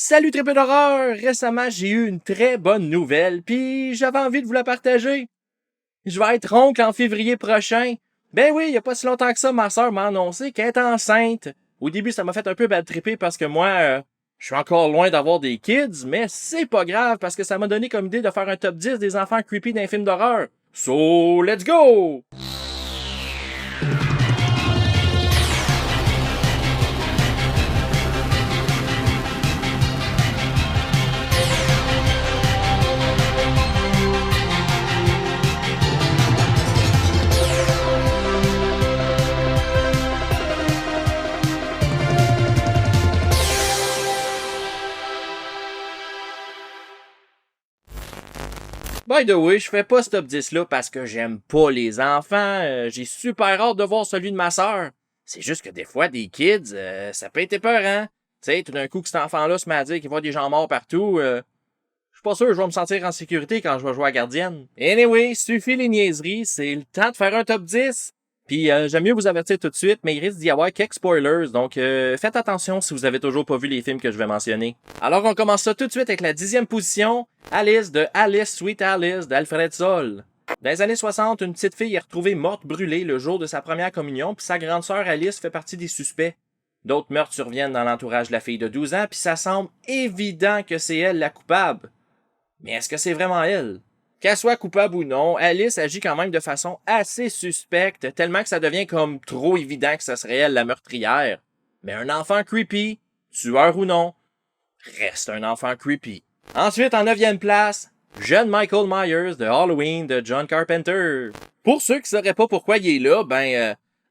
Salut tripeux d'horreur! Récemment, j'ai eu une très bonne nouvelle, puis j'avais envie de vous la partager. Je vais être oncle en février prochain. Ben oui, il y a pas si longtemps que ça, ma sœur m'a annoncé qu'elle est enceinte. Au début, ça m'a fait un peu bad tripper parce que moi, je suis encore loin d'avoir des kids, mais c'est pas grave parce que ça m'a donné comme idée de faire un top 10 des enfants creepy d'un film d'horreur. So, let's go! By the way, je fais pas ce top 10-là parce que j'aime pas les enfants. J'ai super hâte de voir celui de ma sœur. C'est juste que des fois, des kids, ça peut être épeurant. Tu sais, tout d'un coup que cet enfant-là se met à dire qu'il voit des gens morts partout, je suis pas sûr que je vais me sentir en sécurité quand je vais jouer à gardienne. Anyway, suffit les niaiseries, c'est le temps de faire un top 10. Puis j'aime mieux vous avertir tout de suite, mais il risque d'y avoir quelques spoilers, donc faites attention si vous avez toujours pas vu les films que je vais mentionner. Alors on commence ça tout de suite avec la 10e position, Alice de Alice Sweet Alice d'Alfred Zoll. Dans les années 60, une petite fille est retrouvée morte brûlée le jour de sa première communion, puis sa grande sœur Alice fait partie des suspects. D'autres meurtres surviennent dans l'entourage de la fille de 12 ans, puis ça semble évident que c'est elle la coupable. Mais est-ce que c'est vraiment elle? Qu'elle soit coupable ou non, Alice agit quand même de façon assez suspecte, tellement que ça devient comme trop évident que ce serait elle la meurtrière. Mais un enfant creepy, tueur ou non, reste un enfant creepy. Ensuite, en 9e place, jeune Michael Myers de Halloween de John Carpenter. Pour ceux qui sauraient pas pourquoi il est là,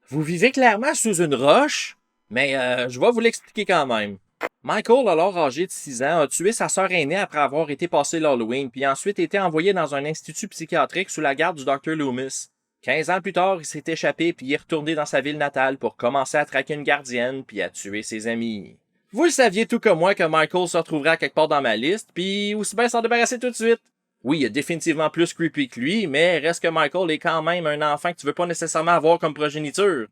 vous vivez clairement sous une roche, mais je vais vous l'expliquer quand même. Michael, alors âgé de 6 ans, a tué sa sœur aînée après avoir été passé l'Halloween, puis ensuite été envoyé dans un institut psychiatrique sous la garde du Dr. Loomis. 15 ans plus tard, il s'est échappé puis il est retourné dans sa ville natale pour commencer à traquer une gardienne puis à tuer ses amis. Vous le saviez tout comme moi que Michael se retrouverait quelque part dans ma liste, puis aussi bien s'en débarrasser tout de suite. Oui, il est définitivement plus creepy que lui, mais reste que Michael est quand même un enfant que tu veux pas nécessairement avoir comme progéniture.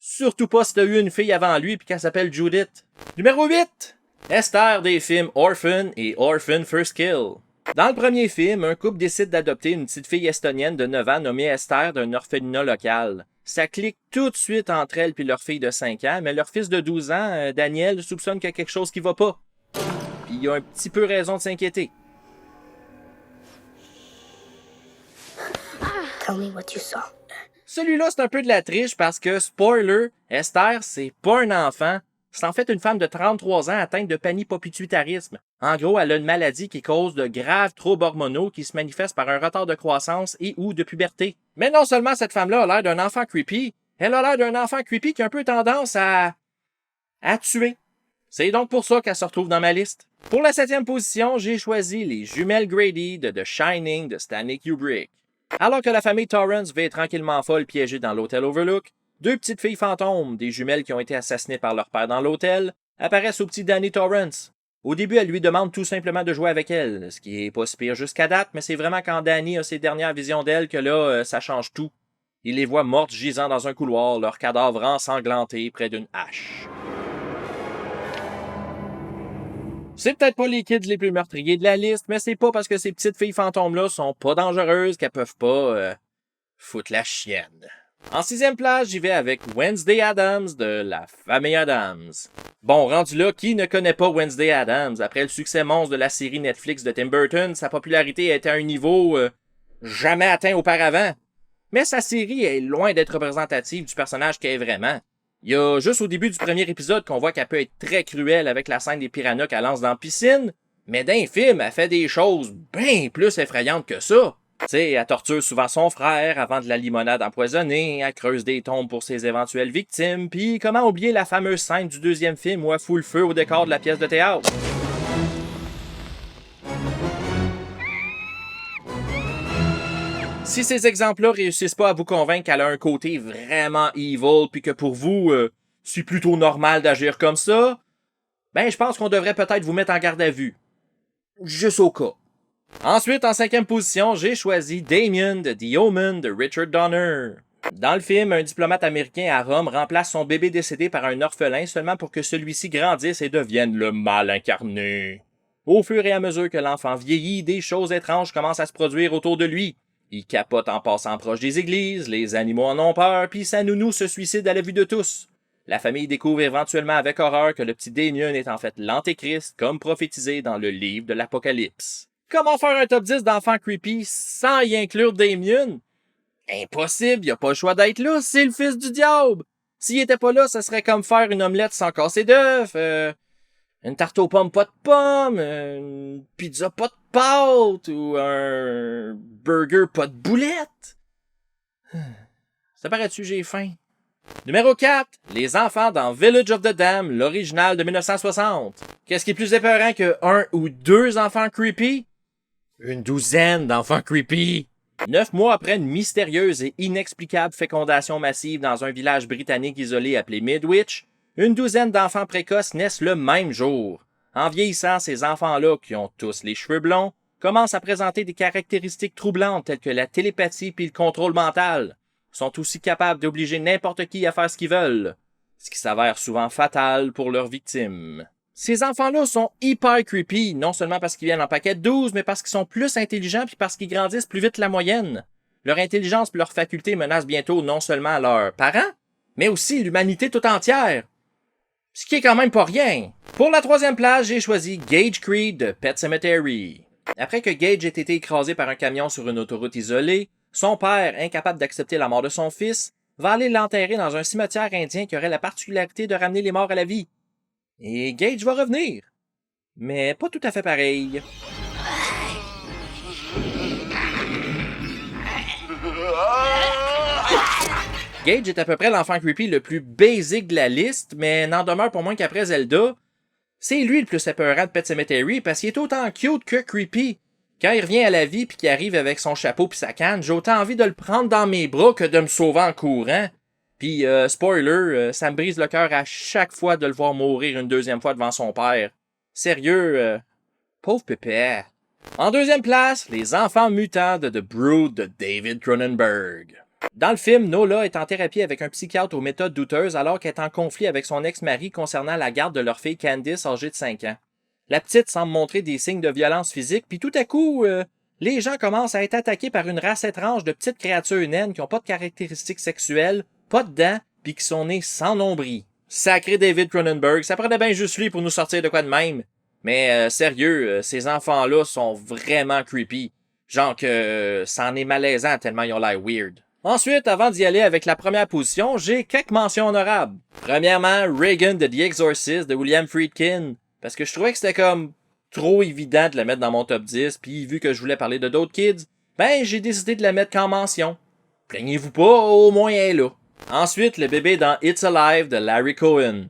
Surtout pas si t'as eu une fille avant lui pis qu'elle s'appelle Judith. Numéro 8! Esther des films Orphan et Orphan First Kill. Dans le premier film, un couple décide d'adopter une petite fille estonienne de 9 ans nommée Esther d'un orphelinat local. Ça clique tout de suite entre elle puis leur fille de 5 ans, mais leur fils de 12 ans, Daniel, soupçonne qu'il y a quelque chose qui va pas. Puis il a un petit peu raison de s'inquiéter. Tell me what you saw. Celui-là, c'est un peu de la triche parce que, spoiler, Esther, c'est pas un enfant. C'est en fait une femme de 33 ans atteinte de panhypopituitarisme. En gros, elle a une maladie qui cause de graves troubles hormonaux qui se manifestent par un retard de croissance et ou de puberté. Mais non seulement cette femme-là a l'air d'un enfant creepy, elle a l'air d'un enfant creepy qui a un peu tendance à tuer. C'est donc pour ça qu'elle se retrouve dans ma liste. Pour la 7e position, j'ai choisi les jumelles Grady de The Shining de Stanley Kubrick. Alors que la famille Torrance vit tranquillement folle piégée dans l'hôtel Overlook, deux petites filles fantômes, des jumelles qui ont été assassinées par leur père dans l'hôtel, apparaissent au petit Danny Torrance. Au début, elle lui demande tout simplement de jouer avec elle, ce qui est pas si pire jusqu'à date, mais c'est vraiment quand Danny a ses dernières visions d'elle que là, ça change tout. Il les voit mortes gisant dans un couloir, leurs cadavres ensanglantés près d'une hache. C'est peut-être pas les kids les plus meurtriers de la liste, mais c'est pas parce que ces petites filles fantômes-là sont pas dangereuses qu'elles peuvent pas foutre la chienne. En 6e place, j'y vais avec Wednesday Addams de La Famille Addams. Bon, rendu là, qui ne connaît pas Wednesday Addams? Après le succès monstre de la série Netflix de Tim Burton, sa popularité était à un niveau jamais atteint auparavant. Mais sa série est loin d'être représentative du personnage qu'elle est vraiment. Il y a juste au début du premier épisode qu'on voit qu'elle peut être très cruelle avec la scène des piranhas qu'elle lance dans la piscine, mais dans le film, elle fait des choses bien plus effrayantes que ça. Tu sais, elle torture souvent son frère avant de la limonade empoisonnée, elle creuse des tombes pour ses éventuelles victimes, puis comment oublier la fameuse scène du 2e film où elle fout le feu au décor de la pièce de théâtre. Si ces exemples-là réussissent pas à vous convaincre qu'elle a un côté vraiment evil puis que pour vous, c'est plutôt normal d'agir comme ça, ben je pense qu'on devrait peut-être vous mettre en garde à vue. Juste au cas. Ensuite, en 5e position, j'ai choisi Damien de The Omen de Richard Donner. Dans le film, un diplomate américain à Rome remplace son bébé décédé par un orphelin seulement pour que celui-ci grandisse et devienne le mal incarné. Au fur et à mesure que l'enfant vieillit, des choses étranges commencent à se produire autour de lui. Il capote en passant proche des églises, les animaux en ont peur, puis sa nounou se suicide à la vue de tous. La famille découvre éventuellement avec horreur que le petit Damien est en fait l'Antéchrist, comme prophétisé dans le livre de l'Apocalypse. Comment faire un top 10 d'enfants creepy sans y inclure Damien? Impossible, y a pas le choix d'être là, c'est le fils du diable! S'il était pas là, ça serait comme faire une omelette sans casser d'œufs, une tarte aux pommes pas de pommes, une pizza pas de pâte, ou un burger pas de boulettes. Ça paraît-tu, j'ai faim? Numéro 4. Les enfants dans Village of the Damned, l'original de 1960. Qu'est-ce qui est plus épeurant que un ou deux enfants creepy? Une douzaine d'enfants creepy. 9 mois après une mystérieuse et inexplicable fécondation massive dans un village britannique isolé appelé Midwich, une douzaine d'enfants précoces naissent le même jour. En vieillissant, ces enfants-là, qui ont tous les cheveux blonds, commencent à présenter des caractéristiques troublantes telles que la télépathie puis le contrôle mental. Sont aussi capables d'obliger n'importe qui à faire ce qu'ils veulent, ce qui s'avère souvent fatal pour leurs victimes. Ces enfants-là sont hyper creepy, non seulement parce qu'ils viennent en paquet de 12, mais parce qu'ils sont plus intelligents puis parce qu'ils grandissent plus vite que la moyenne. Leur intelligence et leurs facultés menacent bientôt non seulement leurs parents, mais aussi l'humanité tout entière. Ce qui est quand même pas rien. Pour la 3e place, j'ai choisi Gage Creed de Pet Sematary. Après que Gage ait été écrasé par un camion sur une autoroute isolée, son père, incapable d'accepter la mort de son fils, va aller l'enterrer dans un cimetière indien qui aurait la particularité de ramener les morts à la vie. Et Gage va revenir. Mais pas tout à fait pareil. Gage est à peu près l'enfant creepy le plus basic de la liste, mais n'en demeure pas moins qu'après Zelda, c'est lui le plus épeurant de Pet Sematary parce qu'il est autant cute que creepy. Quand il revient à la vie puis qu'il arrive avec son chapeau puis sa canne, j'ai autant envie de le prendre dans mes bras que de me sauver en courant. Puis, spoiler, ça me brise le cœur à chaque fois de le voir mourir une deuxième fois devant son père. Sérieux, pauvre pépé. En 2e place, les enfants mutants de The Brood de David Cronenberg. Dans le film, Nola est en thérapie avec un psychiatre aux méthodes douteuses alors qu'elle est en conflit avec son ex-mari concernant la garde de leur fille Candice âgée de 5 ans. La petite semble montrer des signes de violence physique, puis tout à coup, les gens commencent à être attaqués par une race étrange de petites créatures naines qui n'ont pas de caractéristiques sexuelles, pas de dents, puis qui sont nées sans nombril. Sacré David Cronenberg, ça prenait bien juste lui pour nous sortir de quoi de même. Mais sérieux, ces enfants-là sont vraiment creepy. Genre que ça en est malaisant tellement ils ont l'air weird. Ensuite, avant d'y aller avec la première position, j'ai quelques mentions honorables. Premièrement, Reagan de The Exorcist de William Friedkin. Parce que je trouvais que c'était comme trop évident de la mettre dans mon top 10, puis vu que je voulais parler de d'autres kids, ben j'ai décidé de la mettre qu'en mention. Plaignez-vous pas, au moins elle est là. Ensuite, le bébé dans It's Alive de Larry Cohen.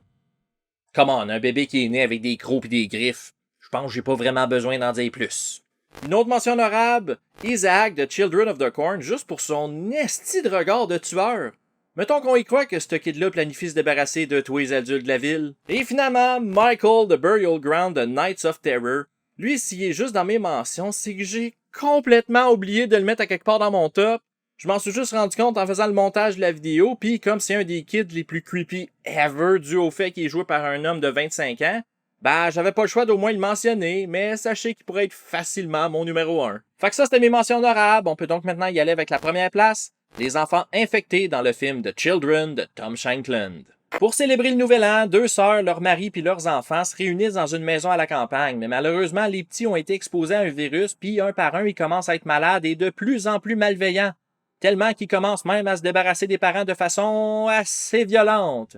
Come on, un bébé qui est né avec des crocs et des griffes. Je pense que j'ai pas vraiment besoin d'en dire plus. Une autre mention honorable, Isaac de Children of the Corn, juste pour son esti de regard de tueur. Mettons qu'on y croit que ce kid-là planifie se débarrasser de tous les adultes de la ville. Et finalement, Michael de Burial Ground de Knights of Terror. Lui, s'il est juste dans mes mentions, c'est que j'ai complètement oublié de le mettre à quelque part dans mon top. Je m'en suis juste rendu compte en faisant le montage de la vidéo, puis comme c'est un des kids les plus creepy ever dû au fait qu'il est joué par un homme de 25 ans, ben j'avais pas le choix d'au moins le mentionner, mais sachez qu'il pourrait être facilement mon numéro 1. Fait que ça, c'était mes mentions honorables. On peut donc maintenant y aller avec la première place. Les enfants infectés dans le film The Children de Tom Shankland. Pour célébrer le nouvel an, 2 sœurs, leur mari puis leurs enfants se réunissent dans une maison à la campagne, mais malheureusement, les petits ont été exposés à un virus, puis un par un, ils commencent à être malades et de plus en plus malveillants, tellement qu'ils commencent même à se débarrasser des parents de façon assez violente.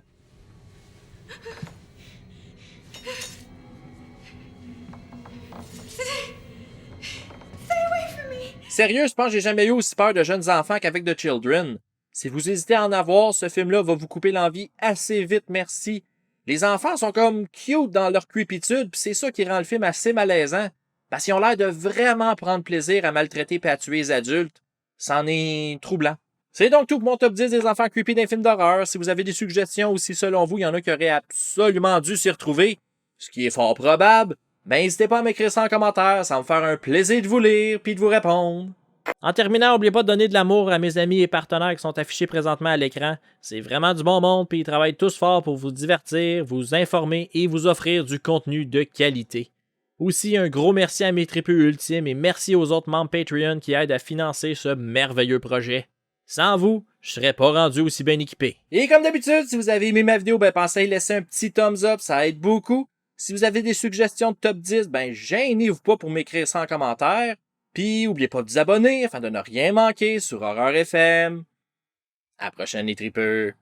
Sérieux, je pense que j'ai jamais eu aussi peur de jeunes enfants qu'avec The Children. Si vous hésitez à en avoir, ce film-là va vous couper l'envie assez vite, merci. Les enfants sont comme cute dans leur creepitude, pis c'est ça qui rend le film assez malaisant. Parce qu'ils ont l'air de vraiment prendre plaisir à maltraiter et à tuer les adultes. C'en est troublant. C'est donc tout pour mon top 10 des enfants creepy d'un film d'horreur. Si vous avez des suggestions ou si selon vous, il y en a qui auraient absolument dû s'y retrouver, ce qui est fort probable, ben n'hésitez pas à m'écrire ça en commentaire, ça va me faire un plaisir de vous lire puis de vous répondre. En terminant, n'oubliez pas de donner de l'amour à mes amis et partenaires qui sont affichés présentement à l'écran. C'est vraiment du bon monde, puis ils travaillent tous fort pour vous divertir, vous informer et vous offrir du contenu de qualité. Aussi, un gros merci à mes tripeux ultimes et merci aux autres membres Patreon qui aident à financer ce merveilleux projet. Sans vous, je serais pas rendu aussi bien équipé. Et comme d'habitude, si vous avez aimé ma vidéo, pensez à laisser un petit thumbs up, ça aide beaucoup. Si vous avez des suggestions de top 10, gênez-vous pas pour m'écrire ça en commentaire. Puis, n'oubliez pas de vous abonner afin de ne rien manquer sur Horreur FM. À la prochaine les tripeux.